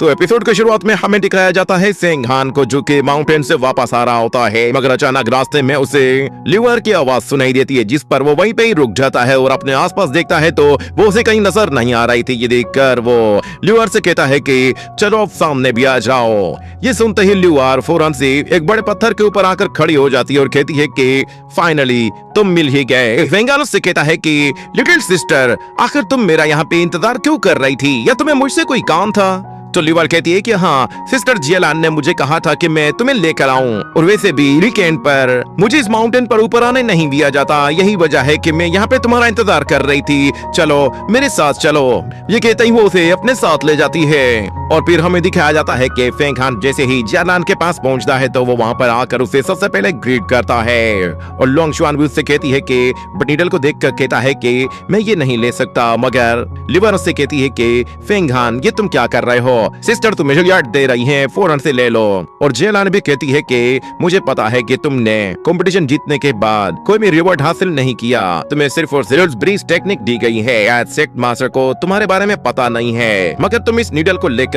तो एपिसोड की शुरुआत में हमें दिखाया जाता है सेंघान को, जो कि माउंटेन से वापस आ रहा होता है, मगर अचानक रास्ते में उसे ल्यूअर की आवाज सुनाई देती है, जिस पर वो वहीं पे ही रुक जाता है और अपने आसपास देखता है तो वो उसे कहीं नजर नहीं आ रही थी। ये देखकर वो ल्यूअर से कहता है कि चलो आप सामने भी आ जाओ। ये सुनते ही ल्यूअर फौरन से एक बड़े पत्थर के ऊपर आकर खड़ी हो जाती है और कहती है कि फाइनली तुम मिल ही गए। सेंघान उससे कहता है कि लिटिल सिस्टर, आखिर तुम मेरा यहाँ पे इंतजार क्यों कर रही थी, या तुम्हें मुझसे कोई काम था? तो ल्यूअर कहती है कि हाँ, सिस्टर जियलान ने मुझे कहा था कि मैं तुम्हें लेकर आऊं, और वैसे भी वीकेंड पर मुझे इस माउंटेन पर ऊपर आने नहीं दिया जाता, यही वजह है कि मैं यहाँ पे तुम्हारा इंतजार कर रही थी, चलो मेरे साथ चलो। ये कहते ही वो उसे अपने साथ ले जाती है और फिर हमें दिखाया जाता है कि फेंघान जैसे ही जियलान के पास पहुंचता है तो वो वहां पर आकर उसे सबसे पहले ग्रीट करता है, और लोंगशुआन भी उससे कहती है कि बनीडल को देखकर कहता है कि मैं ये नहीं ले सकता, मगर ल्यूअर उससे कहती है कि फेंघान ये तुम क्या कर रहे हो, सिस्टर तुम्हें रिवार्ड दे रही हैं, फौरन से ले लो। और जियलान भी कहती है कि मुझे पता है कि तुमने कंपटीशन जीतने के बाद कोई भी रिवॉर्ड हासिल नहीं किया, तुम्हें सिर्फ और सिर्फ ब्रीज टेक्निक दी गई है, एज सेक्ट मास्टर को तुम्हारे बारे में पता नहीं है, मगर तुम इस नीडल को लेकर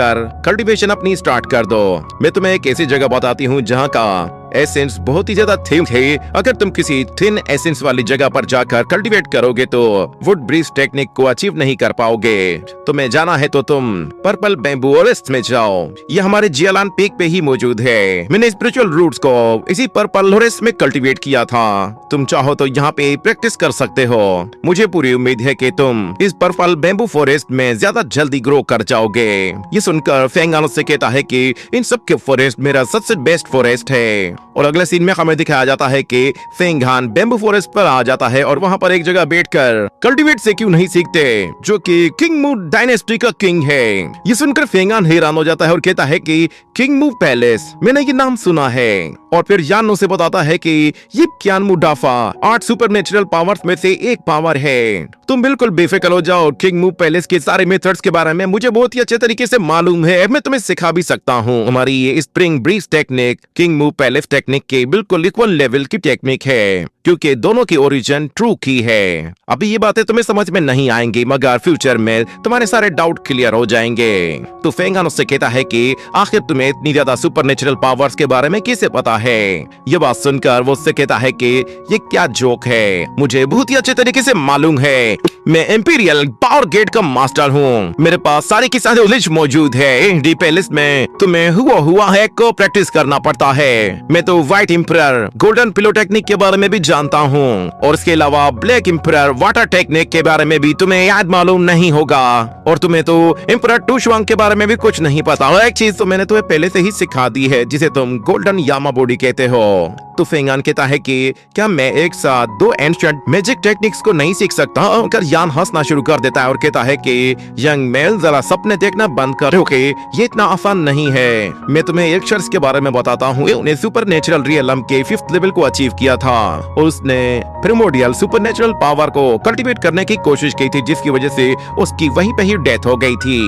कल्टीवेशन अपनी स्टार्ट कर दो। मैं तुम्हें एक ऐसी जगह बताती हूँ जहाँ का एसेंस बहुत ही ज्यादा थिन है, अगर तुम किसी थिन एसेंस वाली जगह पर जाकर कल्टीवेट करोगे तो वुड ब्रीज टेक्निक को अचीव नहीं कर पाओगे। तुम्हें जाना है तो तुम पर्पल बैम्बू फॉरेस्ट में जाओ, ये हमारे जियलान पीक पे ही मौजूद है। मैंने स्पिरिचुअल रूट्स को इसी पर्पल फॉरेस्ट में कल्टीवेट किया था, तुम चाहो तो यहाँ पे प्रैक्टिस कर सकते हो। मुझे पूरी उम्मीद है कि तुम इस पर्पल बैम्बू फॉरेस्ट में ज्यादा जल्दी ग्रो कर जाओगे। ये सुनकर फेंघान उससे कहता है कि इन सब के फॉरेस्ट मेरा सबसे बेस्ट फॉरेस्ट है। और अगले सीन में हमें दिखाया जाता है कि फेंघान बैम्बू फॉरेस्ट पर आ जाता है और वहां पर एक जगह बैठकर कल्टीवेट से क्यों नहीं सीखते, जो कि किंग मू डायनेस्टी का किंग है। ये सुनकर फेंघान हैरान हो जाता है और कहता है कि किंग मू पैलेस, मैंने ये नाम सुना है। और फिर यान उसे बताता है कि ये क्यानमू डाफा 8 सुपरनेचुरल पावर्स में से एक पावर है। तुम बिल्कुल बेफिक्र हो जाओ, किंग मू पैलेस के सारे मेथड्स के बारे में मुझे बहुत ही अच्छे तरीके से मालूम है, मैं तुम्हें सिखा भी सकता हूँ। हमारी ये स्प्रिंग ब्रीज टेक्निक किंग मू पैलेस टेक्निक के बिल्कुल इक्वल लेवल की टेक्निक है, क्योंकि दोनों की ओरिजिन ट्रू की है। अभी ये बातें तुम्हें समझ में नहीं आएंगी, मगर फ्यूचर में तुम्हारे सारे डाउट क्लियर हो जाएंगे। तो फेंघान उससे कहता है कि आखिर तुम्हें इतनी ज्यादा सुपरनेचुरल पावर्स के बारे में कैसे पता है। ये बात सुनकर वो उससे कहता है कि ये क्या जोक है, मुझे बहुत ही अच्छे तरीके से मालूम है, मैं इंपीरियल पावर गेट का मास्टर हूँ, मेरे पास सारी की सारी नॉलेज मौजूद है। डी पैलेस में तुम्हें हुआ है को प्रैक्टिस करना पड़ता है। मैं तो व्हाइट इंपरर गोल्डन पिलो टेक्निक के बारे में भी जानता हूँ, और इसके अलावा ब्लैक इंपरर वाटर टेक्निक के बारे में भी तुम्हें याद मालूम नहीं होगा, और तुम्हें तो इंपरर टूशवांग के बारे में भी कुछ नहीं पता। एक चीज तो मैंने तुम्हें पहले से ही सिखा दी है, जिसे तुम गोल्डन यामा बॉडी कहते हो। तो फेंघान कहता है कि क्या मैं एक साथ 2 एंशिएंट मैजिक टेक्निक्स को नहीं सीख सकता? कर यान हंसना शुरू कर देता है और कहता है कि यंग मेल, जरा सपने देखना बंद करो कि ये इतना आसान नहीं है। मैं तुम्हें एक शख्स के बारे में बताता हूँ, उन्हें सुपरनेचुरल रियलम के 5th लेवल को अचीव किया था, और उसने प्रिमोडियल सुपरनेचुरल पावर को कल्टीवेट करने की कोशिश की थी, जिसकी वजह से उसकी वहीं पे ही डेथ हो गई थी।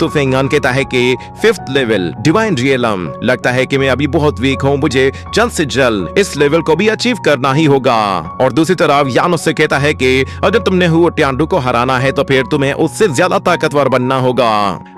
तो फेंघान कहता है कि 5th लेवल डिवाइन रियलम, लगता है कि मैं अभी बहुत वीक हूँ, मुझे जल्द से जल्द इस लेवल को भी अचीव करना ही होगा। और दूसरी तरफ यान उससे कहता है कि अगर तुमने हुओ टियांडू को हराना है तो फिर तुम्हें उससे ज्यादा ताकतवर बनना होगा।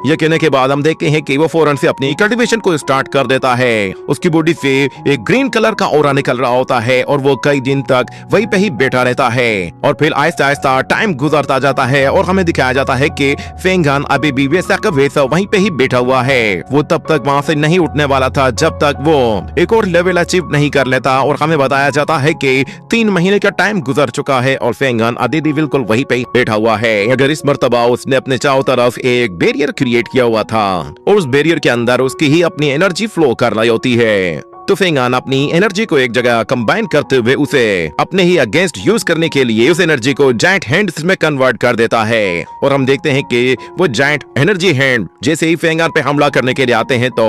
यह कहने के बाद हम देखते हैं कि वो फौरन से अपनी कल्टीवेशन को स्टार्ट कर देता है। उसकी बॉडी से एक ग्रीन कलर का ऑरा निकल रहा होता है और वो कई दिन तक वहीं पे ही बैठा रहता है। और फिर आहिस्ता आहिस्ता टाइम गुजरता जाता है और हमें दिखाया जाता है कि फेंघान अभी भी वैसा का वैसा वहीं पे ही बैठा हुआ है। वो तब तक वहाँ से नहीं उठने वाला था जब तक वो एक और लेवल अचीव नहीं कर लेता, और हमें बताया जाता है कि 3 महीने का टाइम गुजर चुका है और फेंघान अभी भी बिल्कुल वहीं पे बैठा हुआ है। अगर इस मर्तबा उसने अपने चारों तरफ एक बैरियर क्रिएट किया हुआ था, और उस बैरियर के अंदर उसकी ही अपनी एनर्जी फ्लो कर रही होती है। तो फेंघान अपनी एनर्जी को एक जगह कंबाइन करते हुए उसे अपने ही अगेंस्ट यूज करने के लिए उस एनर्जी को जायंट हैंड्स में कन्वर्ट कर देता है। और हम देखते हैं कि वो जायंट एनर्जी हैंड जैसे ही फेंघान पे हमला करने के लिए आते हैं तो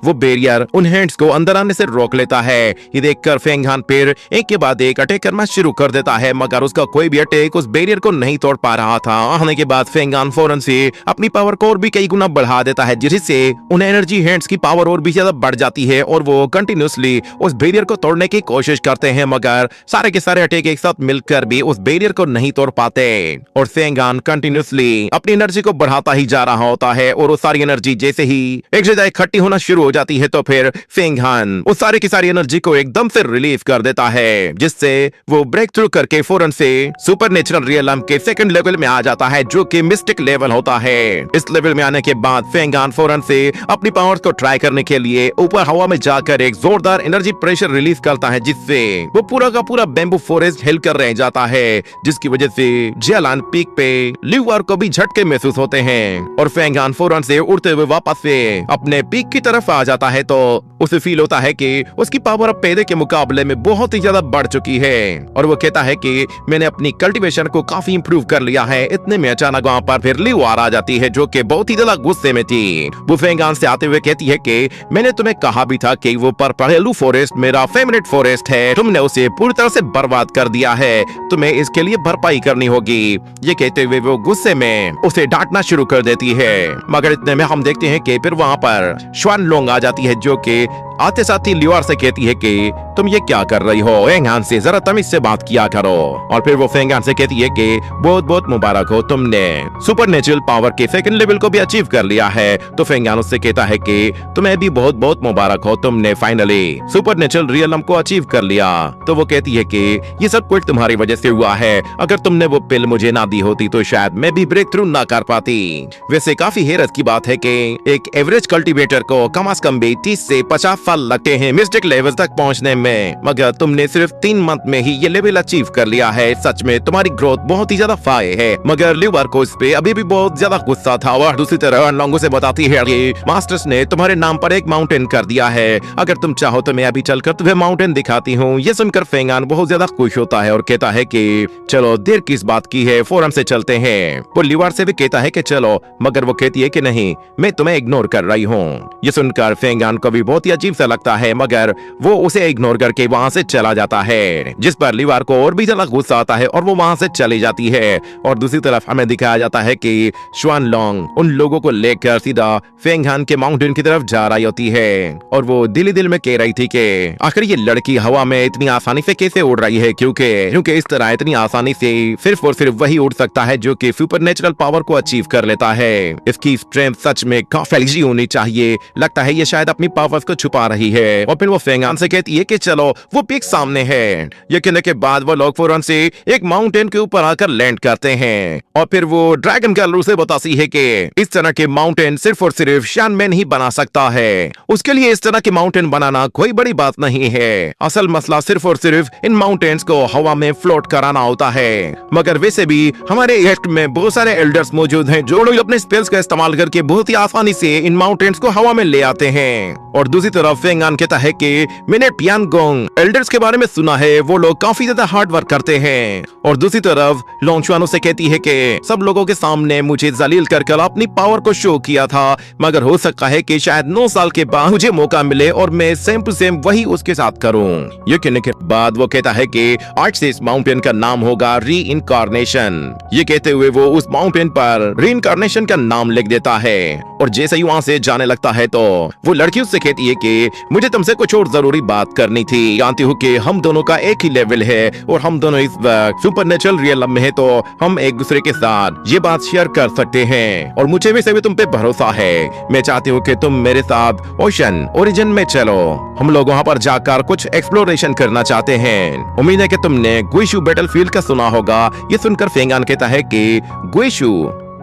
वो बैरियर उन हैंड्स को अंदर आने से रोक लेता है। ये देखकर फेंघान फिर एक के बाद एक अटैक करना शुरू कर देता है, मगर उसका कोई भी अटैक उस बैरियर को नहीं तोड़ पा रहा था। आने के बाद फेंघान फौरन से अपनी पावर को और भी कई गुना बढ़ा देता है, जिससे उन एनर्जी हैंड्स की पावर और भी ज्यादा बढ़ जाती है और वो कंटिन्यू कंटिन्यूसली उस बैरियर को तोड़ने की कोशिश करते हैं, मगर सारे के सारे अटैक एक साथ मिलकर भी उस बैरियर को नहीं तोड़ पाते। और सेंगान कंटिन्यूसली अपनी एनर्जी को बढ़ाता ही जा रहा होता है, और वो सारी एनर्जी जैसे ही एक जगह इकट्ठी होना शुरू हो जाती है तो फिर सेंगान उस सारी की सारी एनर्जी को एकदम से रिलीव कर देता है, जिससे वो ब्रेक थ्रू करके फौरन से सुपरनेचुरल रियलम के सेकंड लेवल में आ जाता है, जो कि मिस्टिक लेवल होता है। इस लेवल में आने के बाद फेंगान फौरन से अपनी पावर्स को ट्राई करने के लिए ऊपर हवा में जाकर एक जोरदार एनर्जी प्रेशर रिलीज करता है, जिससे वो पूरा का पूरा बैम्बू फॉरेस्ट हिलकर रह जाता है, जिसकी वजह से जियालान पीक पे ल्यूआर को भी झटके महसूस होते हैं। और फेंगान फौरन से उड़ते हुए वापस से अपने पीक की तरफ आ जाता है, तो उसे फील होता है कि उसकी पावर अब पहले के मुकाबले में बहुत ही ज्यादा बढ़ चुकी है। और वो कहता है कि मैंने अपनी कल्टीवेशन को काफी इंप्रूव कर लिया है। इतने में अचानक वहाँ पर फिर ल्यूआर आ जाती है, जो कि बहुत ही ज्यादा गुस्से में थी। वो फेंगान से आते हुए कहती है कि मैंने तुम्हें कहा भी था कि वो पर्पलेलू फॉरेस्ट मेरा फेवरेट फॉरेस्ट है, तुमने उसे पूरी तरह से बर्बाद कर दिया है, तुम्हें इसके लिए भरपाई करनी होगी। ये कहते हुए वो गुस्से में उसे डांटना शुरू कर देती है, मगर इतने में हम देखते हैं कि फिर वहाँ पर श्वान लोंग आ जाती है, जो कि आते साथ ही ल्यूआर से कहती है कि तुम ये क्या कर रही हो, फेंगान से जरा तमीज से बात किया करो। और फिर वो फेंगान से कहती है कि बहुत बहुत मुबारक हो, तुमने सुपरनेचुरल पावर के सेकंड लेवल को भी अचीव कर लिया है। तो फेंगान उससे कहता है कि तुम्हें भी बहुत बहुत मुबारक हो, तुमने फाइनली सुपरनेचुरल रियलम को अचीव कर लिया। तो वो कहती है कि ये सब कुछ तुम्हारी वजह से हुआ है, अगर तुमने वो पिल मुझे ना दी होती तो शायद मैं भी ब्रेक थ्रू ना कर पाती। वैसे काफी हैरत की बात है कि एक एवरेज कल्टीवेटर को कम से कम भी 30 से 50 साल लगते हैं मिस्टिक लेवल तक पहुंचने में, मगर तुमने सिर्फ 3 मंथ में ही ये लेवल अचीव कर लिया है। सच में तुम्हारी ग्रोथ बहुत ही ज्यादा फास्ट है। मगर ल्यूआर को इस पे अभी भी बहुत ज्यादा गुस्सा था। और दूसरी तरह लोगों से बताती है कि मास्टर्स ने तुम्हारे नाम पर एक माउंटेन कर दिया है, अगर तुम चाहो तो मैं अभी चलकर तुम्हें माउंटेन दिखाती हूँ। ये सुनकर फेंगान बहुत ज्यादा खुश होता है और कहता है कि चलो देर किस बात की है, फौरन से चलते हैं। वो ल्यूआर से भी कहता है कि चलो, मगर वो कहती है कि नहीं, मैं तुम्हें इग्नोर कर रही हूँ। ये सुनकर फेंगान को भी बहुत ही अजीब सा लगता है, मगर वो उसे इग्नोर करके वहाँ से चला जाता है, जिस पर ल्यूआर को और भी ज्यादा गुस्सा आता है और वो वहाँ से चली जाती है। और दूसरी तरफ हमें दिखाया जाता है कि श्वान लोंग उन लोगों को लेकर सीधा फेंगान के माउंटेन की तरफ जा रही होती है, और वो दिल ही दिल में कह रही थी कि आखिर ये लड़की हवा में इतनी आसानी से कैसे उड़ रही है, क्योंकि इस तरह इतनी आसानी से सिर्फ और सिर्फ वही उड़ सकता है जो कि सुपरनेचुरल पावर को अचीव कर लेता है। इसकी स्ट्रेंथ सच में काफी होनी चाहिए, लगता है ये शायद अपनी पावर्स को छुपा रही है। और फिर वो फेंगान से कहती है कि चलो वो पीक सामने है। ये कहने के बाद वो लोग फौरन से एक माउंटेन के ऊपर आकर लैंड करते हैं, और फिर वो ड्रैगन गर्ल उसे बताती है कि इस तरह के माउंटेन सिर्फ और सिर्फ शानमैन ही बना सकता है, उसके लिए इस तरह के माउंटेन बनाना कोई बड़ी बात नहीं है। असल मसला सिर्फ और सिर्फ इन माउंटेन्स को हवा में फ्लोट कराना होता है। मगर वैसे भी हमारे ईस्ट में बहुत सारे एल्डर्स मौजूद हैं जो लोग अपने स्पेल्स का इस्तेमाल करके बहुत ही आसानी से इन माउंटेन्स को हवा में ले आते हैं। और दूसरी तरफ फेंगान कहता है कि मैंने टियानगोंग एल्डर्स के बारे में सुना है, वो लोग काफी ज्यादा हार्ड वर्क करते हैं। और दूसरी तरफ लोंगशुआन से कहती है कि सब लोगों के सामने मुझे जलील कर अपनी पावर को शो किया था, मगर हो सकता है कि शायद 9 साल के बाद मुझे मौका मिले और मैं सेम टू सेम वही उसके साथ करूं। ये कहने के बाद वो कहता है कि आज से इस माउंटेन का नाम होगा री इनकारनेशन। ये कहते हुए वो उस माउंटेन पर री इनकारनेशन का नाम लिख देता है, और जैसे ही वहाँ से जाने लगता है तो वो लड़की उससे कहती है कि मुझे तुमसे कुछ और जरूरी बात करनी थी। जानती हूँ कि हम दोनों का एक ही लेवल है और हम दोनों इस वक्त सुपरनेचुरल रियलम में है, तो हम एक दूसरे के साथ ये बात शेयर कर सकते हैं, और मुझे भी तुम पे भरोसा है। मैं चाहती हूँ कि तुम मेरे साथ ओशन ओरिजिन में चलो, हम लोग वहाँ पर जाकर कुछ एक्सप्लोरेशन करना चाहते हैं। उम्मीद है कि तुमने गुइशु बैटलफील्ड का सुना होगा। ये सुनकर फेंगान कहता है कि गुइशु,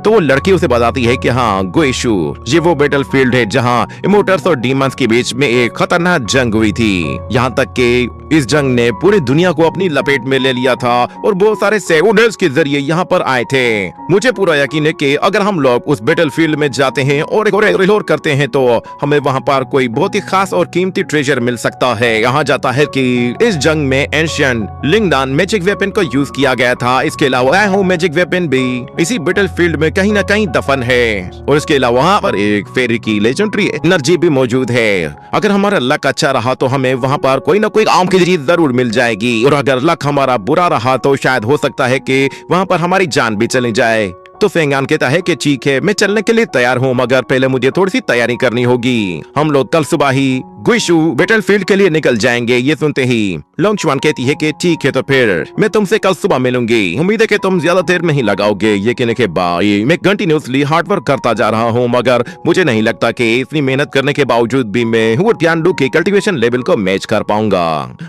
तो वो लड़की उसे बताती है कि हाँ, गुइशु ये वो बैटलफील्ड है जहाँ इमोर्टल्स और डीमंस के बीच में एक खतरनाक जंग हुई थी। यहाँ तक कि इस जंग ने पूरी दुनिया को अपनी लपेट में ले लिया था और बहुत सारे सेवोडल्स के जरिए यहाँ पर आए थे। मुझे पूरा यकीन है कि अगर हम लोग उस बैटलफील्ड में जाते हैं और एक्सप्लोर करते हैं तो हमें वहाँ पर कोई बहुत ही खास और कीमती ट्रेजर मिल सकता है। यहाँ जाता है कि इस जंग में एंशिएंट लिंगडान मैजिक वेपन को यूज किया गया था। इसके अलावा मैजिक वेपन भी इसी बैटलफील्ड में कहीं न कहीं दफन है, और इसके अलावा वहाँ पर एक फेरी की लेजेंडरी एनर्जी भी मौजूद है। अगर हमारा लक अच्छा रहा तो हमें वहाँ पर कोई न कोई आम की चीज जरूर मिल जाएगी, और अगर लक हमारा बुरा रहा तो शायद हो सकता है कि वहाँ पर हमारी जान भी चली जाए। तो फेंगान कहता है कि ठीक है, मैं चलने के लिए तैयार हूँ, मगर पहले मुझे थोड़ी सी तैयारी करनी होगी। हम लोग कल सुबह ही गुइशु बैटलफील्ड के लिए निकल जाएंगे। ये सुनते ही लोंगचुआन कहती है कि ठीक है तो फिर मैं तुमसे कल सुबह मिलूंगी। उम्मीद है कि तुम ज्यादा देर नहीं लगाओगे। ये कहने के बाद मैं कंटिन्यूसली हार्डवर्क करता जा रहा हूँ, मगर मुझे नहीं लगता कि इतनी मेहनत करने के बावजूद भी मैं हुआटियानडू के कल्टीवेशन लेवल को मैच कर पाऊंगा।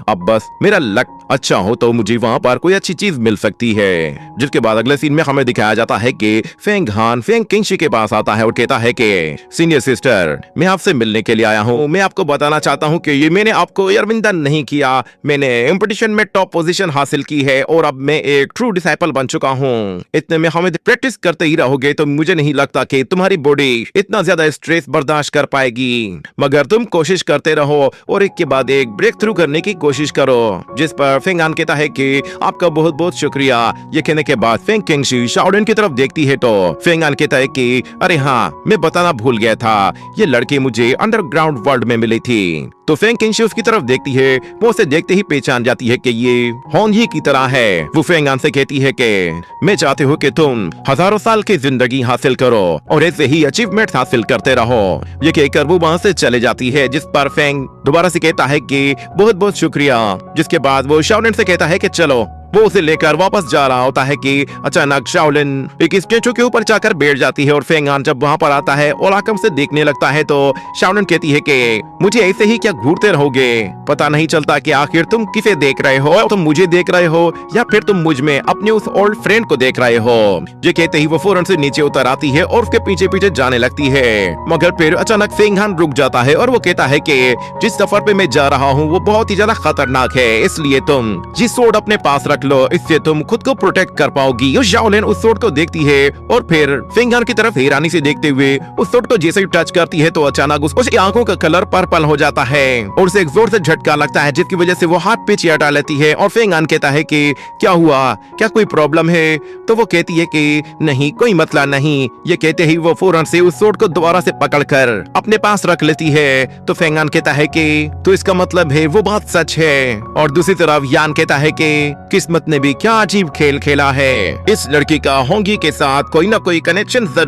अब बस मेरा लक अच्छा हो तो मुझे वहाँ पर कोई अच्छी चीज मिल सकती है। जिसके बाद अगले सीन में हमें दिखाया जाता है कि फेंग हान फेंग किंगशी के पास आता है और कहता है कि सीनियर सिस्टर, मैं आपसे मिलने के लिए आया हूँ। मैं आपको बताना चाहता हूँ कि ये मैंने आपको अरविंदन नहीं किया, मैंने कॉम्पिटिशन में टॉप पोजीशन हासिल की है और अब मैं एक ट्रू डिसाइपल बन चुका हूँ। इतने में हमें प्रैक्टिस करते ही रहोगे तो मुझे नहीं लगता कि तुम्हारी बॉडी इतना ज्यादा स्ट्रेस बर्दाश्त कर पाएगी, मगर तुम कोशिश करते रहो और एक के बाद एक ब्रेक थ्रू करने की कोशिश करो। जिस पर फेंग हान कहता है कि आपका बहुत बहुत शुक्रिया। ये कहने के बाद फेंग किंगशी शाओलिन की तरफ देखती है तो फेंग हान कहता है कि अरे हाँ, मैं बताना भूल गया था, ये लड़की मुझे अंडरग्राउंड वर्ल्ड में मिली थी। तो फेंग किंगशी उसकी तरफ देखती है, वो उसे देखते ही पहचान जाती है कि ये होन ही की तरह है। वो फेंग हान से कहती है कि मैं चाहती हूँ कि तुम हजारों साल की जिंदगी हासिल करो और ऐसे ही अचीवमेंट हासिल करते रहो। ये कहकर वो वहाँ से चले जाती है, जिस पर फेंग दोबारा से कहता है कि बहुत बहुत शुक्रिया। जिसके बाद वो शाओलिन से कहता है कि चलो। वो उसे लेकर वापस जा रहा होता है कि अचानक शाओलिन एक स्टेचू के ऊपर जाकर बैठ जाती है और फेंग हान जब वहाँ पर आता है और आकम से देखने लगता है तो शाओलिन कहती है कि मुझे ऐसे ही क्या घूरते रहोगे, पता नहीं चलता कि आखिर तुम किसे देख रहे हो, तुम मुझे देख रहे हो या फिर तुम मुझ में अपने उस ओल्ड फ्रेंड को देख रहे हो। ये कहते ही वो फौरन से नीचे उतर आती है और उसके पीछे पीछे जाने लगती है, मगर फिर अचानक फेंग हान रुक जाता है और वो कहता है कि जिस सफर पे मैं जा रहा हूँ वो बहुत ही ज्यादा खतरनाक है, इसलिए तुम ये सोर्ड अपने पास लो, इससे तुम खुद को प्रोटेक्ट कर पाओगी। शाओलिन उस सोर्ड को देखती है और फिर फेंग हान की तरफ हैरानी से देखते हुए उस सोर्ड को जैसे ही टच करती है तो अचानक उसकी आंखों का कलर पर्पल हो जाता है और उसे एक जोर से झटका लगता है, जिसकी वजह से वो हाथ पे चेयर डाल लेती है। और फेंग हान कहता है कि क्या हुआ, क्या कोई प्रॉब्लम है? तो वो कहती है कि नहीं, कोई मसला नहीं। ये कहते ही वो फौरन से उस सोर्ड को दोबारा से पकड़कर अपने पास रख लेती है। तो फेंग हान कहता है कि तो इसका मतलब है वो बात सच है। और दूसरी तरफ यान कहता है कि किस्मत ने भी क्या अजीब खेल खेला है, इस लड़की का होंगी के साथ कोई ना कोई कनेक्शन जरूर